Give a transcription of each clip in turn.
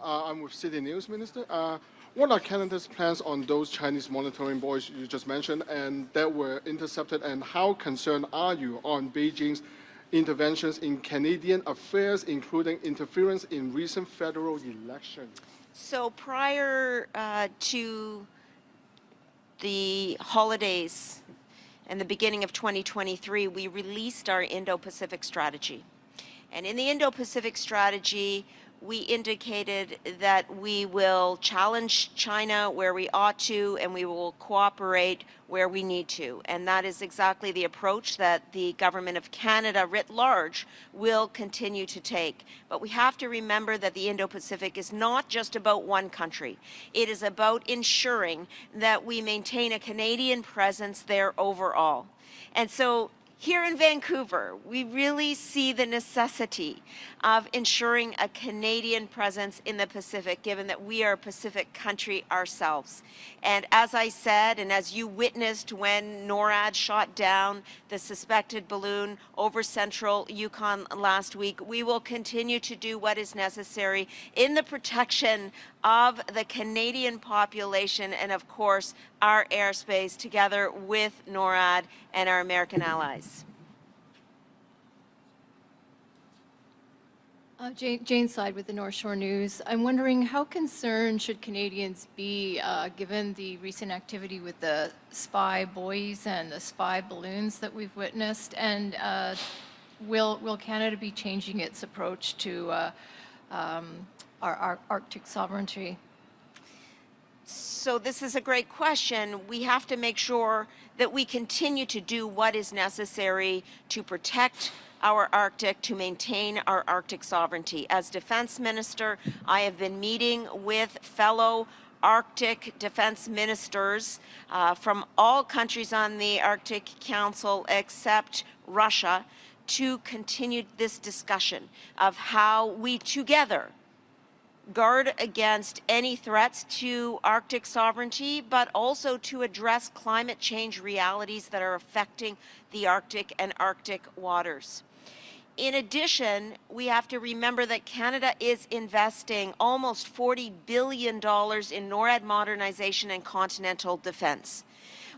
I'm with City News, Minister. What are Canada's plans on those Chinese monitoring buoys you just mentioned and that were intercepted, and how concerned are you on Beijing's interventions in Canadian affairs, including interference in recent federal elections? So prior to the holidays and the beginning of 2023, we released our Indo-Pacific strategy. And in the Indo-Pacific strategy, we indicated that we will challenge China where we ought to, and we will cooperate where we need to. And that is exactly the approach that the Government of Canada writ large will continue to take. But we have to remember that the Indo-Pacific is not just about one country. It is about ensuring that we maintain a Canadian presence there overall. And so here in Vancouver, we really see the necessity of ensuring a Canadian presence in the Pacific, given that we are a Pacific country ourselves. And as I said, and as you witnessed when NORAD shot down the suspected balloon over central Yukon last week, we will continue to do what is necessary in the protection of the Canadian population and, of course, our airspace, together with NORAD and our American allies. Jane Side with the North Shore News. I'm wondering, how concerned should Canadians be given the recent activity with the spy buoys and the spy balloons that we've witnessed? And will Canada be changing its approach to our Arctic sovereignty? So this is a great question. We have to make sure that we continue to do what is necessary to protect our Arctic, to maintain our Arctic sovereignty. As Defense Minister, I have been meeting with fellow Arctic defense ministers from all countries on the Arctic Council except Russia to continue this discussion of how we together guard against any threats to Arctic sovereignty, but also to address climate change realities that are affecting the Arctic and Arctic waters. In addition, we have to remember that Canada is investing almost $40 billion in NORAD modernization and continental defense.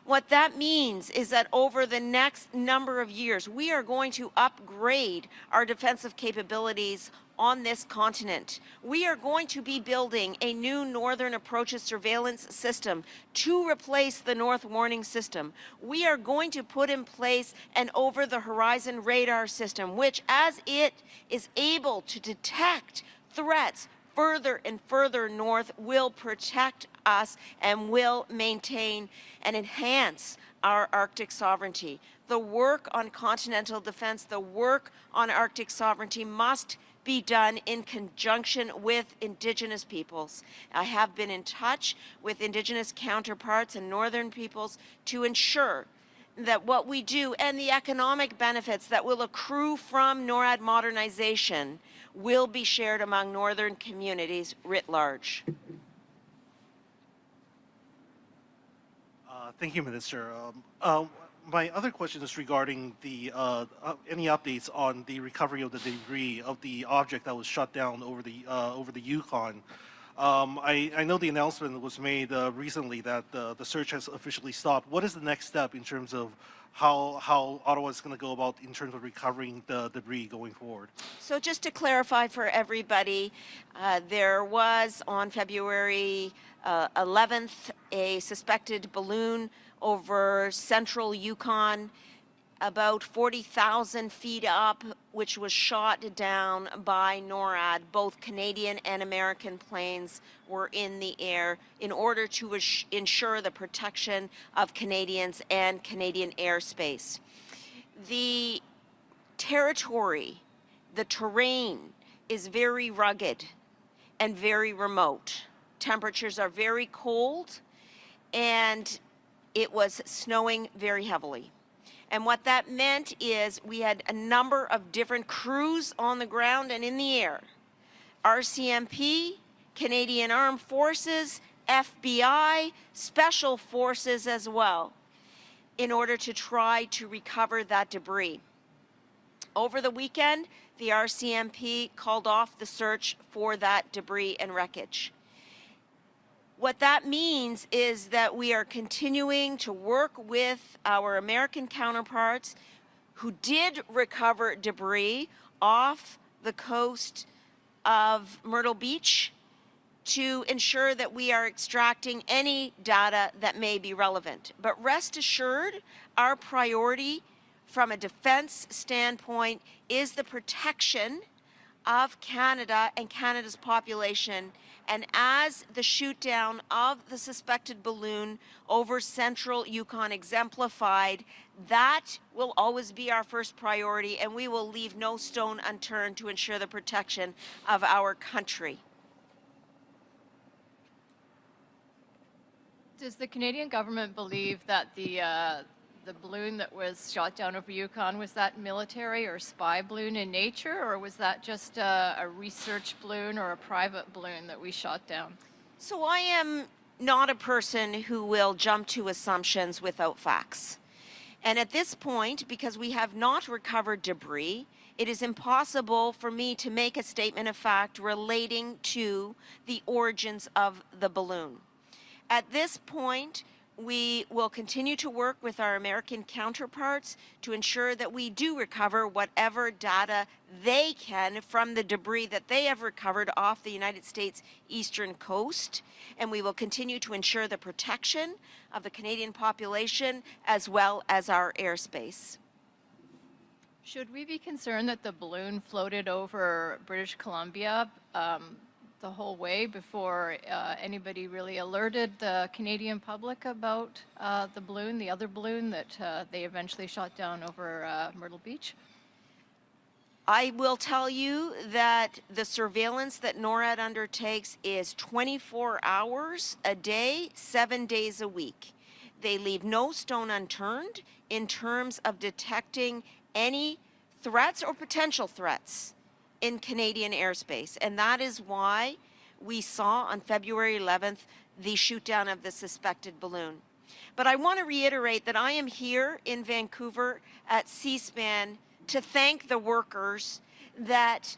What that means is that over the next number of years, we are going to upgrade our defensive capabilities on this continent. We are going to be building a new Northern Approaches surveillance system to replace the North Warning System. We are going to put in place an over-the-horizon radar system, which, as it is able to detect threats further and further north, will protect us and will maintain and enhance our Arctic sovereignty. The work on continental defense, the work on Arctic sovereignty must be done in conjunction with Indigenous peoples. I have been in touch with Indigenous counterparts and Northern peoples to ensure that what we do and the economic benefits that will accrue from NORAD modernization will be shared among Northern communities writ large. Thank you, Minister. My other question is regarding the any updates on the recovery of the debris of the object that was shot down over the Yukon. I know the announcement was made recently that the search has officially stopped. What is the next step in terms of how Ottawa is going to go about in terms of recovering the debris going forward? So just to clarify for everybody, there was on February 11th a suspected balloon over central Yukon, about 40,000 feet up, which was shot down by NORAD. Both Canadian and American planes were in the air in order to ensure the protection of Canadians and Canadian airspace. The territory, the terrain is very rugged and very remote. Temperatures are very cold, and it was snowing very heavily. And what that meant is we had a number of different crews on the ground and in the air. RCMP, Canadian Armed Forces, FBI, Special Forces as well, in order to try to recover that debris. Over the weekend, the RCMP called off the search for that debris and wreckage. What that means is that we are continuing to work with our American counterparts who did recover debris off the coast of Myrtle Beach to ensure that we are extracting any data that may be relevant. But rest assured, our priority from a defense standpoint is the protection of Canada and Canada's population. And as the shoot down of the suspected balloon over central Yukon exemplified, that will always be our first priority, and we will leave no stone unturned to ensure the protection of our country. Does the Canadian government believe that the balloon that was shot down over Yukon, was that military or spy balloon in nature, or was that just a research balloon or a private balloon that we shot down? So I am not a person who will jump to assumptions without facts. And at this point, because we have not recovered debris, it is impossible for me to make a statement of fact relating to the origins of the balloon. At this point, we will continue to work with our American counterparts to ensure that we do recover whatever data they can from the debris that they have recovered off the United States eastern coast. And we will continue to ensure the protection of the Canadian population as well as our airspace. Should we be concerned that the balloon floated over British Columbia the whole way before anybody really alerted the Canadian public about the balloon, the other balloon that they eventually shot down over Myrtle Beach? I will tell you that the surveillance that NORAD undertakes is 24 hours a day, 7 days a week. They leave no stone unturned in terms of detecting any threats or potential threats in Canadian airspace. And that is why we saw on February 11th the shoot down of the suspected balloon. But I want to reiterate that I am here in Vancouver at C-SPAN to thank the workers that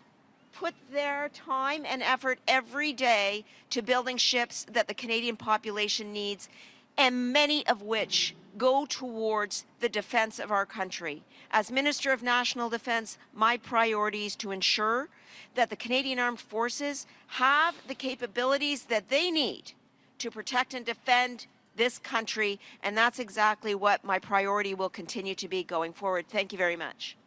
put their time and effort every day to building ships that the Canadian population needs, and many of which go towards the defense of our country. As Minister of National Defense, my priority is to ensure that the Canadian Armed Forces have the capabilities that they need to protect and defend this country, and that's exactly what my priority will continue to be going forward. Thank you very much.